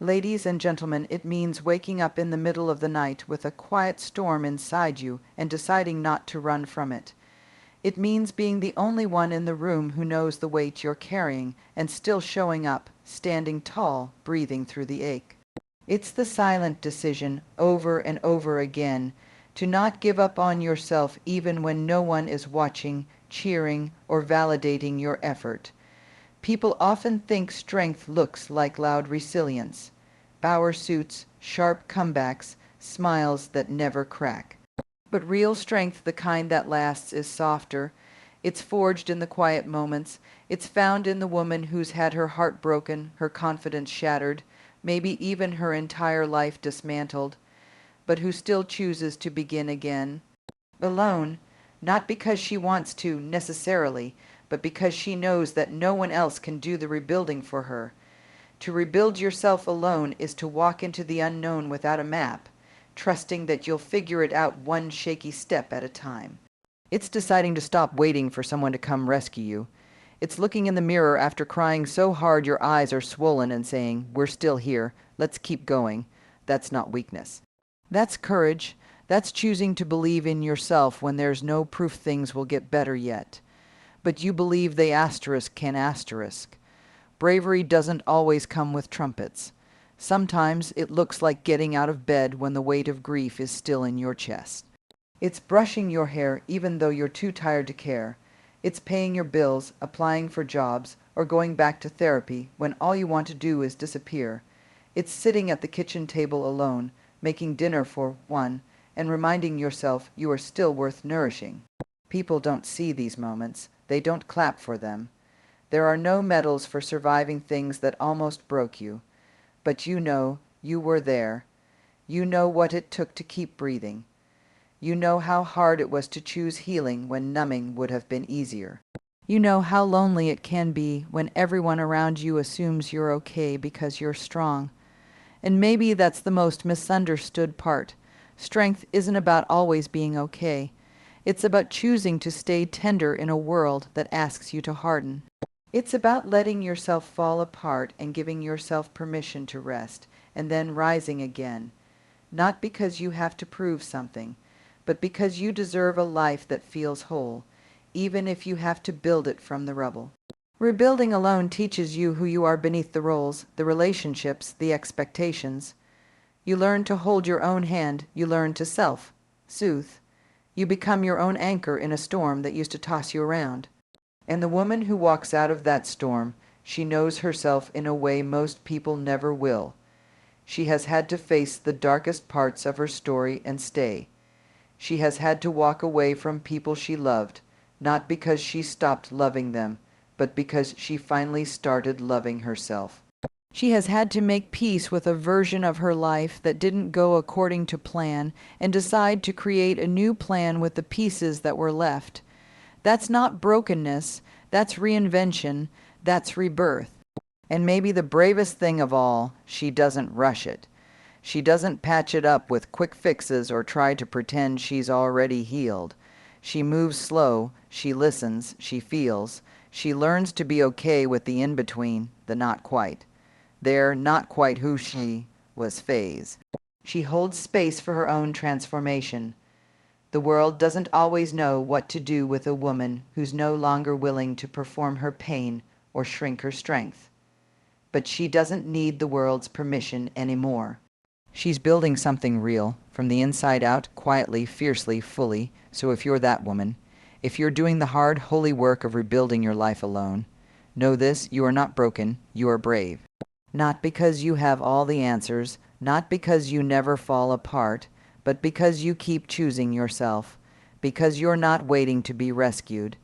Ladies and gentlemen, it means waking up in the middle of the night with a quiet storm inside you and deciding not to run from it. It means being the only one in the room who knows the weight you're carrying and still showing up, standing tall, breathing through the ache. It's the silent decision, over and over again, to not give up on yourself even when no one is watching, cheering, or validating your effort. People often think strength looks like loud resilience, power suits, sharp comebacks, smiles that never crack. But real strength, the kind that lasts, is softer. It's forged in the quiet moments. It's found in the woman who's had her heart broken, her confidence shattered, maybe even her entire life dismantled, but who still chooses to begin again. Alone, not because she wants to necessarily, but because she knows that no one else can do the rebuilding for her. To rebuild yourself alone is to walk into the unknown without a map, trusting that you'll figure it out one shaky step at a time. It's deciding to stop waiting for someone to come rescue you. It's looking in the mirror after crying so hard your eyes are swollen and saying, "We're still here, let's keep going." That's not weakness. That's courage. That's choosing to believe in yourself when there's no proof things will get better yet. But you believe they can asterisk. Bravery doesn't always come with trumpets. Sometimes it looks like getting out of bed when the weight of grief is still in your chest. It's brushing your hair even though you're too tired to care. It's paying your bills, applying for jobs, or going back to therapy when all you want to do is disappear. It's sitting at the kitchen table alone, making dinner for one, and reminding yourself you are still worth nourishing. People don't see these moments. They don't clap for them. There are no medals for surviving things that almost broke you. But you know you were there. You know what it took to keep breathing. You know how hard it was to choose healing when numbing would have been easier. You know how lonely it can be when everyone around you assumes you're okay because you're strong. And maybe that's the most misunderstood part. Strength isn't about always being okay. It's about choosing to stay tender in a world that asks you to harden. It's about letting yourself fall apart and giving yourself permission to rest, and then rising again. Not because you have to prove something, but because you deserve a life that feels whole, even if you have to build it from the rubble. Rebuilding alone teaches you who you are beneath the roles, the relationships, the expectations. You learn to hold your own hand. You learn to self-soothe. You become your own anchor in a storm that used to toss you around. And the woman who walks out of that storm, she knows herself in a way most people never will. She has had to face the darkest parts of her story and stay. She has had to walk away from people she loved, not because she stopped loving them, but because she finally started loving herself. She has had to make peace with a version of her life that didn't go according to plan and decide to create a new plan with the pieces that were left. That's not brokenness, that's reinvention, that's rebirth. And maybe the bravest thing of all, she doesn't rush it. She doesn't patch it up with quick fixes or try to pretend she's already healed. She moves slow, she listens, she feels. She learns to be okay with the in-between, the not quite. They're not quite who she was phase. She holds space for her own transformation. The world doesn't always know what to do with a woman who's no longer willing to perform her pain or shrink her strength. But she doesn't need the world's permission anymore. She's building something real, from the inside out, quietly, fiercely, fully. So if you're that woman, if you're doing the hard, holy work of rebuilding your life alone, know this: you are not broken, you are brave. Not because you have all the answers, not because you never fall apart, but because you keep choosing yourself, because you're not waiting to be rescued,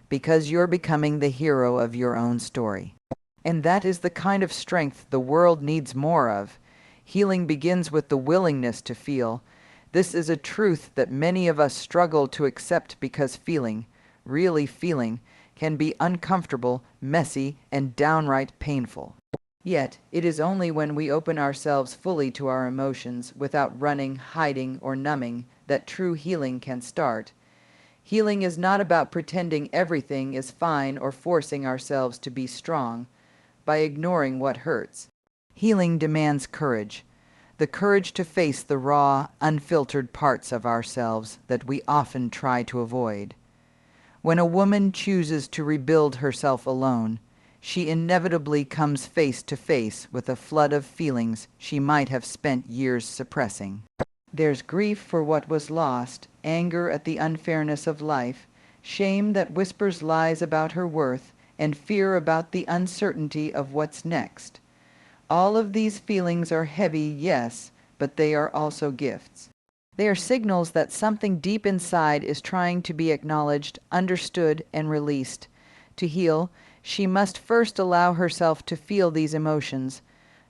because you're becoming the hero of your own story. And that is the kind of strength the world needs more of. Healing begins with the willingness to feel. This is a truth that many of us struggle to accept because feeling, really feeling, can be uncomfortable, messy, and downright painful. Yet, it is only when we open ourselves fully to our emotions, without running, hiding, or numbing, that true healing can start. Healing is not about pretending everything is fine or forcing ourselves to be strong by ignoring what hurts. Healing demands courage, the courage to face the raw, unfiltered parts of ourselves that we often try to avoid. When a woman chooses to rebuild herself alone, she inevitably comes face to face with a flood of feelings she might have spent years suppressing. There's grief for what was lost, anger at the unfairness of life, shame that whispers lies about her worth, and fear about the uncertainty of what's next. All of these feelings are heavy, yes, but they are also gifts. They are signals that something deep inside is trying to be acknowledged, understood, and released. To heal, she must first allow herself to feel these emotions,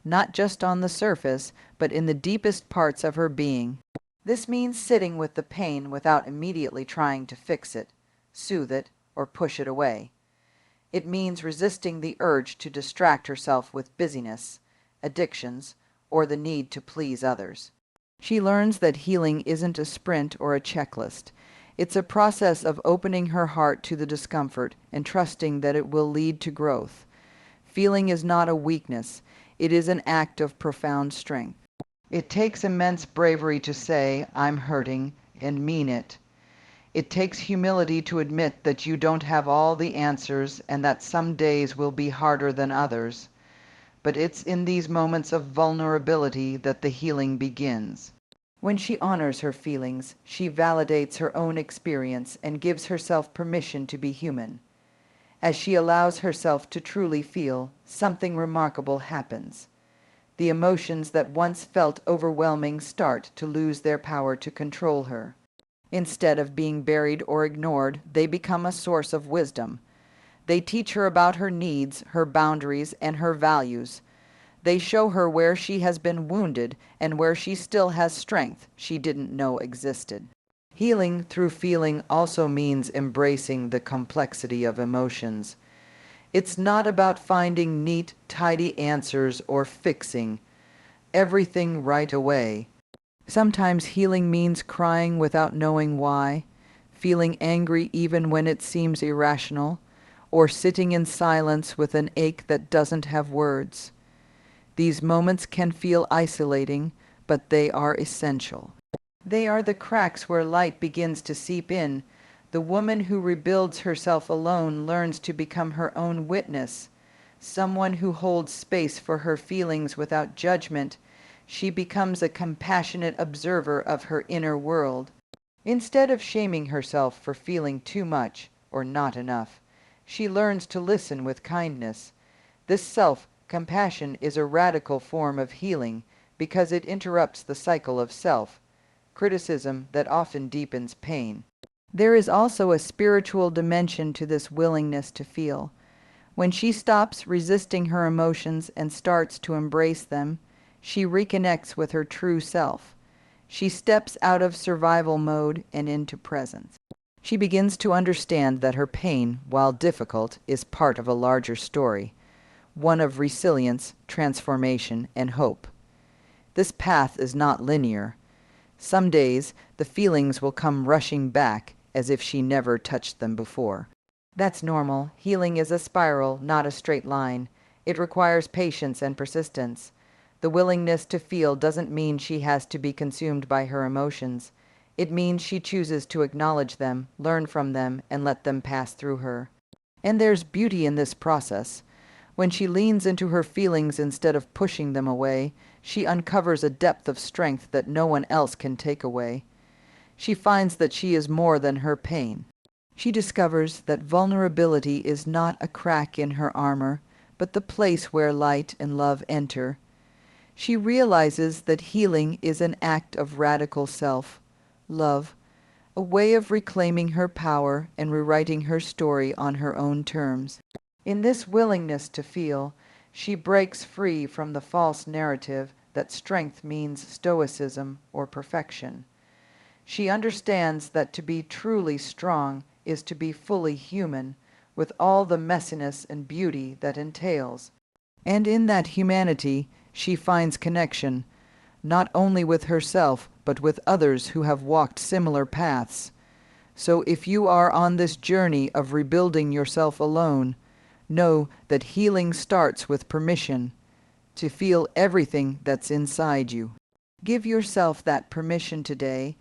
not just on the surface, but in the deepest parts of her being. This means sitting with the pain without immediately trying to fix it, soothe it, or push it away. It means resisting the urge to distract herself with busyness, addictions, or the need to please others. She learns that healing isn't a sprint or a checklist. It's a process of opening her heart to the discomfort and trusting that it will lead to growth. Feeling is not a weakness. It is an act of profound strength. It takes immense bravery to say, "I'm hurting," and mean it. It takes humility to admit that you don't have all the answers and that some days will be harder than others. But it's in these moments of vulnerability that the healing begins. When she honors her feelings, she validates her own experience and gives herself permission to be human. As she allows herself to truly feel, something remarkable happens. The emotions that once felt overwhelming start to lose their power to control her. Instead of being buried or ignored, they become a source of wisdom. They teach her about her needs, her boundaries, and her values. They show her where she has been wounded and where she still has strength she didn't know existed. Healing through feeling also means embracing the complexity of emotions. It's not about finding neat, tidy answers or fixing everything right away. Sometimes healing means crying without knowing why, feeling angry even when it seems irrational, or sitting in silence with an ache that doesn't have words. These moments can feel isolating, but they are essential. They are the cracks where light begins to seep in. The woman who rebuilds herself alone learns to become her own witness, someone who holds space for her feelings without judgment. She becomes a compassionate observer of her inner world. Instead of shaming herself for feeling too much or not enough, she learns to listen with kindness. This self-compassion is a radical form of healing because it interrupts the cycle of self-criticism that often deepens pain. There is also a spiritual dimension to this willingness to feel. When she stops resisting her emotions and starts to embrace them, she reconnects with her true self. She steps out of survival mode and into presence. She begins to understand that her pain, while difficult, is part of a larger story, one of resilience, transformation, and hope. This path is not linear. Some days, the feelings will come rushing back as if she never touched them before. That's normal. Healing is a spiral, not a straight line. It requires patience and persistence. The willingness to feel doesn't mean she has to be consumed by her emotions. It means she chooses to acknowledge them, learn from them, and let them pass through her. And there's beauty in this process. When she leans into her feelings instead of pushing them away, she uncovers a depth of strength that no one else can take away. She finds that she is more than her pain. She discovers that vulnerability is not a crack in her armor, but the place where light and love enter. She realizes that healing is an act of radical self-love, a way of reclaiming her power and rewriting her story on her own terms. In this willingness to feel, she breaks free from the false narrative that strength means stoicism or perfection. She understands that to be truly strong is to be fully human, with all the messiness and beauty that entails. And in that humanity, she finds connection, not only with herself, but with others who have walked similar paths. So if you are on this journey of rebuilding yourself alone, know that healing starts with permission, to feel everything that's inside you. Give yourself that permission today.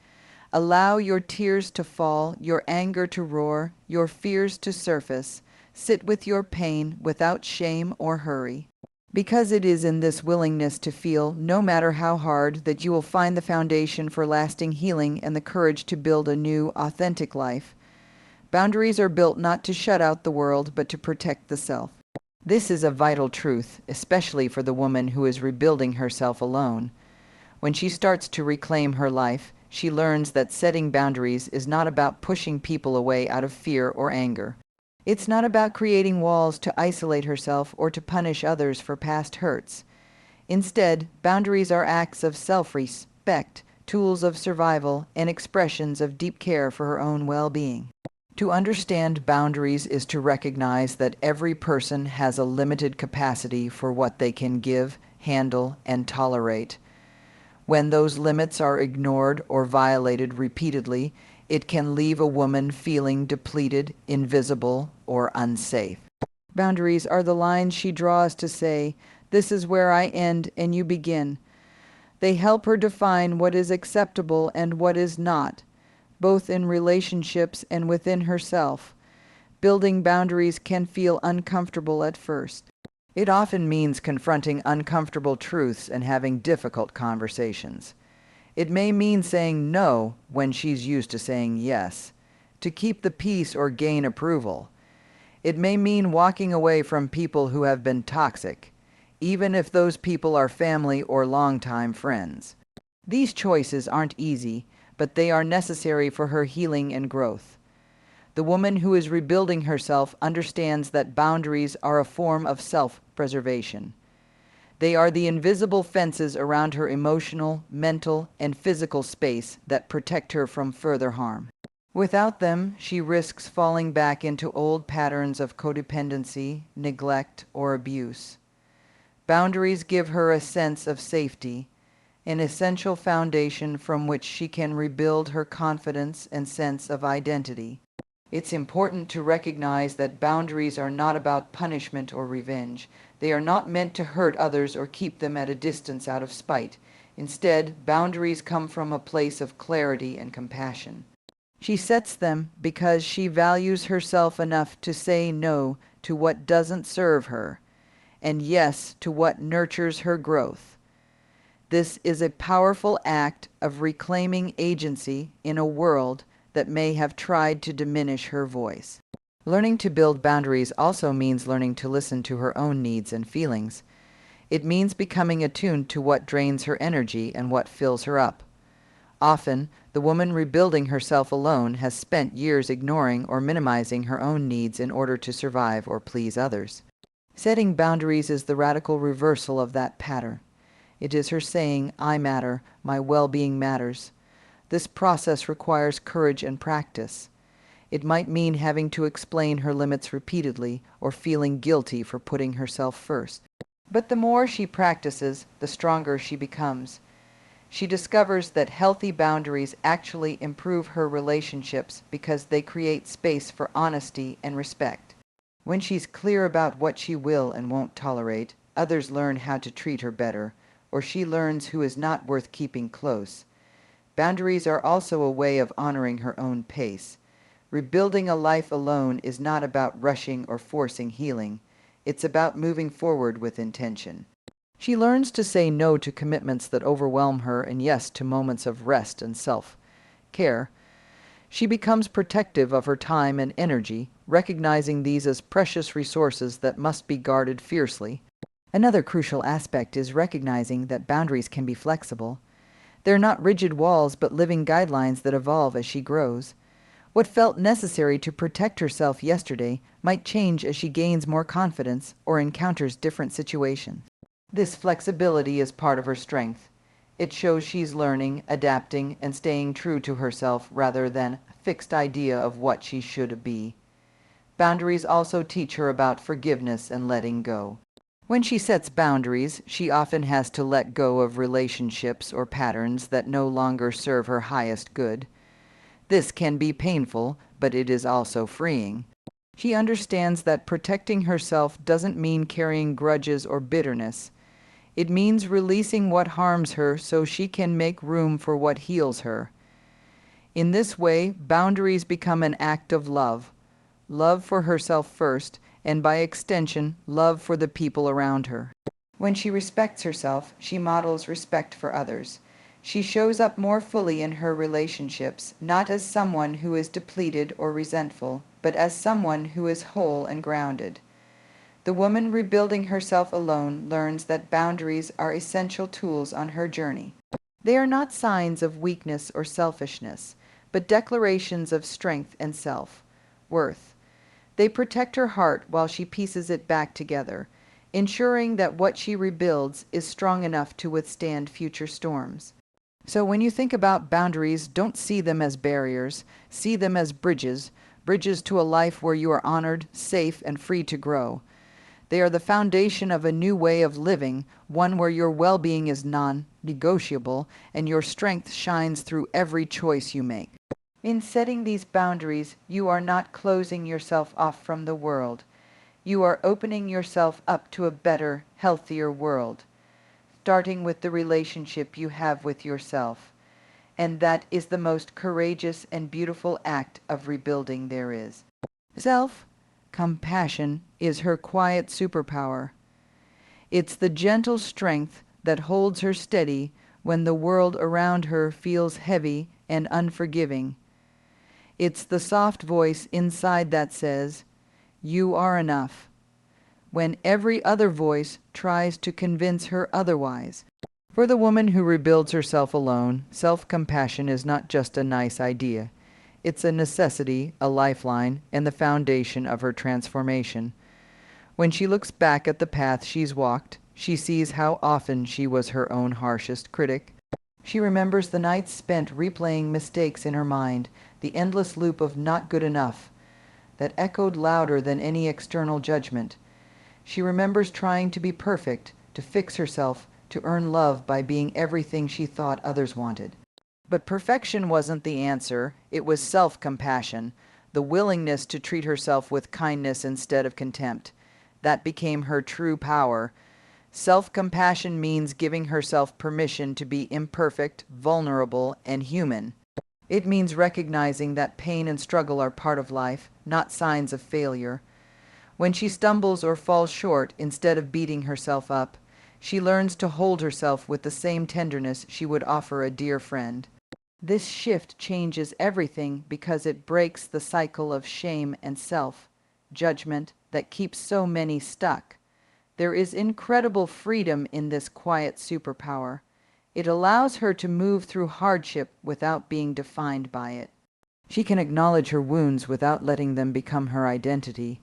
Allow your tears to fall, your anger to roar, your fears to surface. Sit with your pain without shame or hurry. Because it is in this willingness to feel, no matter how hard, that you will find the foundation for lasting healing and the courage to build a new, authentic life. Boundaries are built not to shut out the world, but to protect the self. This is a vital truth, especially for the woman who is rebuilding herself alone. When she starts to reclaim her life, she learns that setting boundaries is not about pushing people away out of fear or anger. It's not about creating walls to isolate herself or to punish others for past hurts. Instead, boundaries are acts of self-respect, tools of survival, and expressions of deep care for her own well-being. To understand boundaries is to recognize that every person has a limited capacity for what they can give, handle, and tolerate. When those limits are ignored or violated repeatedly, it can leave a woman feeling depleted, invisible, or unsafe. Boundaries are the lines she draws to say, "This is where I end and you begin." They help her define what is acceptable and what is not, both in relationships and within herself. Building boundaries can feel uncomfortable at first. It often means confronting uncomfortable truths and having difficult conversations. It may mean saying no when she's used to saying yes, to keep the peace or gain approval. It may mean walking away from people who have been toxic, even if those people are family or longtime friends. These choices aren't easy, but they are necessary for her healing and growth. The woman who is rebuilding herself understands that boundaries are a form of self-preservation. They are the invisible fences around her emotional, mental, and physical space that protect her from further harm. Without them, she risks falling back into old patterns of codependency, neglect, or abuse. Boundaries give her a sense of safety, an essential foundation from which she can rebuild her confidence and sense of identity. It's important to recognize that boundaries are not about punishment or revenge. They are not meant to hurt others or keep them at a distance out of spite. Instead, boundaries come from a place of clarity and compassion. She sets them because she values herself enough to say no to what doesn't serve her, and yes to what nurtures her growth. This is a powerful act of reclaiming agency in a world that may have tried to diminish her voice. Learning to build boundaries also means learning to listen to her own needs and feelings. It means becoming attuned to what drains her energy and what fills her up. Often, the woman rebuilding herself alone has spent years ignoring or minimizing her own needs in order to survive or please others. Setting boundaries is the radical reversal of that pattern. It is her saying, "I matter, my well-being matters." This process requires courage and practice. It might mean having to explain her limits repeatedly or feeling guilty for putting herself first. But the more she practices, the stronger she becomes. She discovers that healthy boundaries actually improve her relationships because they create space for honesty and respect. When she's clear about what she will and won't tolerate, others learn how to treat her better, or she learns who is not worth keeping close. Boundaries are also a way of honoring her own pace. Rebuilding a life alone is not about rushing or forcing healing. It's about moving forward with intention. She learns to say no to commitments that overwhelm her and yes to moments of rest and self-care. She becomes protective of her time and energy, recognizing these as precious resources that must be guarded fiercely. Another crucial aspect is recognizing that boundaries can be flexible. They're not rigid walls, but living guidelines that evolve as she grows. What felt necessary to protect herself yesterday might change as she gains more confidence or encounters different situations. This flexibility is part of her strength. It shows she's learning, adapting, and staying true to herself rather than a fixed idea of what she should be. Boundaries also teach her about forgiveness and letting go. When she sets boundaries, she often has to let go of relationships or patterns that no longer serve her highest good. This can be painful, but it is also freeing. She understands that protecting herself doesn't mean carrying grudges or bitterness. It means releasing what harms her so she can make room for what heals her. In this way, boundaries become an act of love. Love for herself first, and by extension, love for the people around her. When she respects herself, she models respect for others. She shows up more fully in her relationships, not as someone who is depleted or resentful, but as someone who is whole and grounded. The woman rebuilding herself alone learns that boundaries are essential tools on her journey. They are not signs of weakness or selfishness, but declarations of strength and self-worth. They protect her heart while she pieces it back together, ensuring that what she rebuilds is strong enough to withstand future storms. So when you think about boundaries, don't see them as barriers, see them as bridges to a life where you are honored, safe, and free to grow. They are the foundation of a new way of living, one where your well-being is non-negotiable and your strength shines through every choice you make. In setting these boundaries, you are not closing yourself off from the world. You are opening yourself up to a better, healthier world, starting with the relationship you have with yourself. And that is the most courageous and beautiful act of rebuilding there is. Self-compassion is her quiet superpower. It's the gentle strength that holds her steady when the world around her feels heavy and unforgiving. It's the soft voice inside that says, "You are enough," when every other voice tries to convince her otherwise. For the woman who rebuilds herself alone, self-compassion is not just a nice idea. It's a necessity, a lifeline, and the foundation of her transformation. When she looks back at the path she's walked, she sees how often she was her own harshest critic. She remembers the nights spent replaying mistakes in her mind, the endless loop of not good enough that echoed louder than any external judgment. She remembers trying to be perfect, to fix herself, to earn love by being everything she thought others wanted. But perfection wasn't the answer. It was self-compassion, the willingness to treat herself with kindness instead of contempt. That became her true power. Self-compassion means giving herself permission to be imperfect, vulnerable, and human. It means recognizing that pain and struggle are part of life, not signs of failure. When she stumbles or falls short, instead of beating herself up, she learns to hold herself with the same tenderness she would offer a dear friend. This shift changes everything because it breaks the cycle of shame and self-judgment that keeps so many stuck. There is incredible freedom in this quiet superpower. It allows her to move through hardship without being defined by it. She can acknowledge her wounds without letting them become her identity.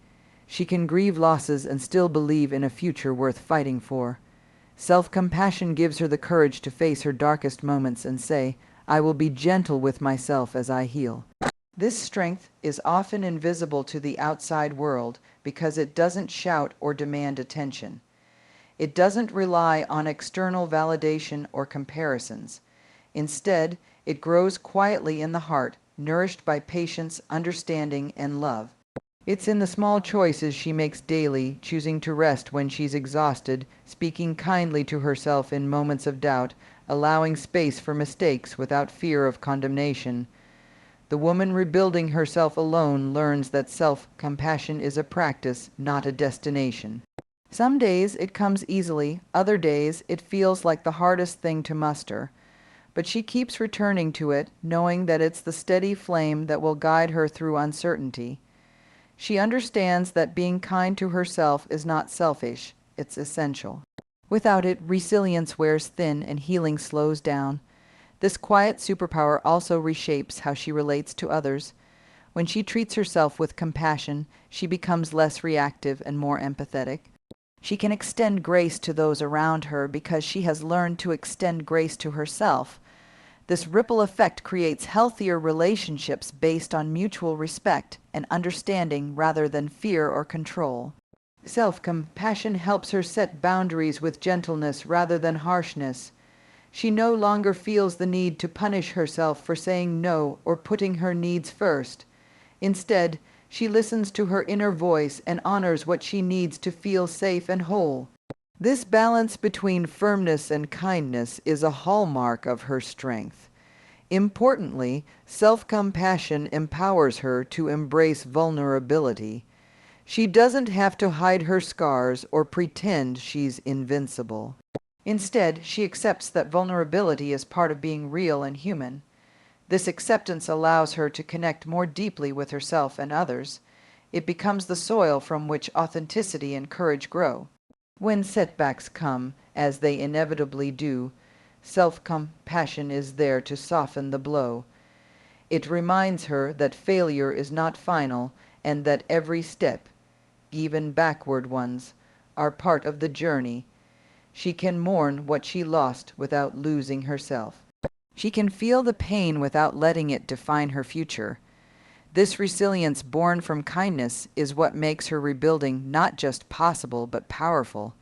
She can grieve losses and still believe in a future worth fighting for. Self-compassion gives her the courage to face her darkest moments and say, "I will be gentle with myself as I heal." This strength is often invisible to the outside world because it doesn't shout or demand attention. It doesn't rely on external validation or comparisons. Instead, it grows quietly in the heart, nourished by patience, understanding, and love. It's in the small choices she makes daily, choosing to rest when she's exhausted, speaking kindly to herself in moments of doubt, allowing space for mistakes without fear of condemnation. The woman rebuilding herself alone learns that self-compassion is a practice, not a destination. Some days it comes easily, other days it feels like the hardest thing to muster. But she keeps returning to it, knowing that it's the steady flame that will guide her through uncertainty. She understands that being kind to herself is not selfish, it's essential. Without it, resilience wears thin and healing slows down. This quiet superpower also reshapes how she relates to others. When she treats herself with compassion, she becomes less reactive and more empathetic. She can extend grace to those around her because she has learned to extend grace to herself. This ripple effect creates healthier relationships based on mutual respect and understanding rather than fear or control. Self-compassion helps her set boundaries with gentleness rather than harshness. She no longer feels the need to punish herself for saying no or putting her needs first. Instead, she listens to her inner voice and honors what she needs to feel safe and whole. This balance between firmness and kindness is a hallmark of her strength. Importantly, self-compassion empowers her to embrace vulnerability. She doesn't have to hide her scars or pretend she's invincible. Instead, she accepts that vulnerability is part of being real and human. This acceptance allows her to connect more deeply with herself and others. It becomes the soil from which authenticity and courage grow. When setbacks come, as they inevitably do, self-compassion is there to soften the blow. It reminds her that failure is not final and that every step, even backward ones, are part of the journey. She can mourn what she lost without losing herself. She can feel the pain without letting it define her future. This resilience born from kindness is what makes her rebuilding not just possible but powerful.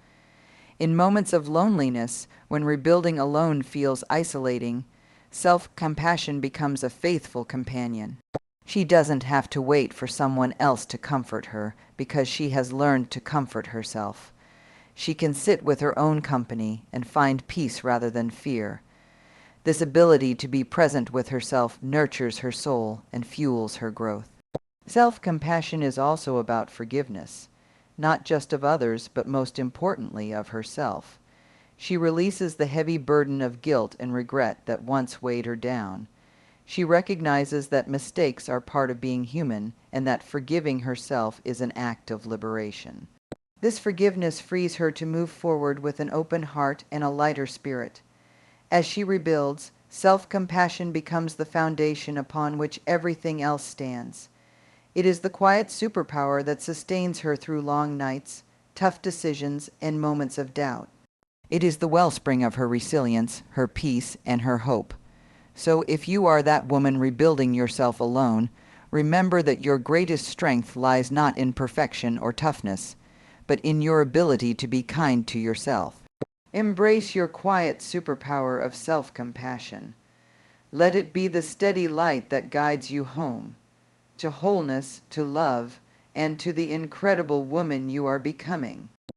In moments of loneliness, when rebuilding alone feels isolating, self-compassion becomes a faithful companion. She doesn't have to wait for someone else to comfort her because she has learned to comfort herself. She can sit with her own company and find peace rather than fear. This ability to be present with herself nurtures her soul and fuels her growth. Self-compassion is also about forgiveness, not just of others, but most importantly of herself. She releases the heavy burden of guilt and regret that once weighed her down. She recognizes that mistakes are part of being human and that forgiving herself is an act of liberation. This forgiveness frees her to move forward with an open heart and a lighter spirit. As she rebuilds, self-compassion becomes the foundation upon which everything else stands. It is the quiet superpower that sustains her through long nights, tough decisions, and moments of doubt. It is the wellspring of her resilience, her peace, and her hope. So if you are that woman rebuilding yourself alone, remember that your greatest strength lies not in perfection or toughness, but in your ability to be kind to yourself. Embrace your quiet superpower of self-compassion. Let it be the steady light that guides you home, to wholeness, to love, and to the incredible woman you are becoming.